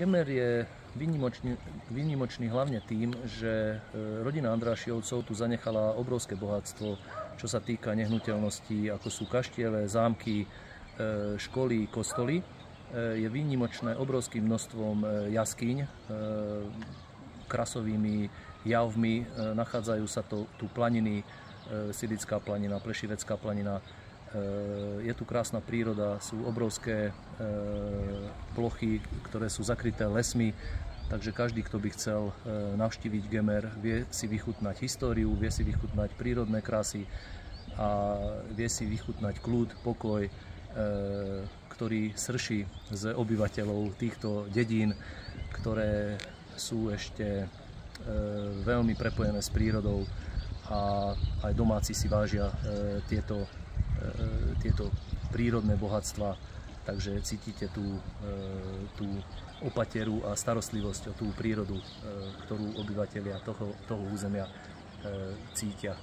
Gemer je výnimočný hlavne tým, že rodina Andrášiovcov tu zanechala obrovské bohatstvo, čo sa týka nehnuteľností, ako sú kaštiele, zámky, školy, kostoly. Je výnimočné obrovským množstvom jaskýň, krasovými javmi. Nachádzajú sa tu planiny, Silická planina, Plešivecká planina. Je tu krásna príroda, sú obrovské plochy, ktoré sú zakryté lesmi, takže každý, kto by chcel navštíviť Gemer, vie si vychutnať históriu, vie si vychutnať prírodné krásy a vie si vychutnať kľud, pokoj, ktorý srší z obyvateľov týchto dedín, ktoré sú ešte veľmi prepojené s prírodou a aj domáci si vážia tieto prírodné bohatstva, takže cítite tú opateru a starostlivosť o tú prírodu, ktorú obyvatelia toho územia cítia.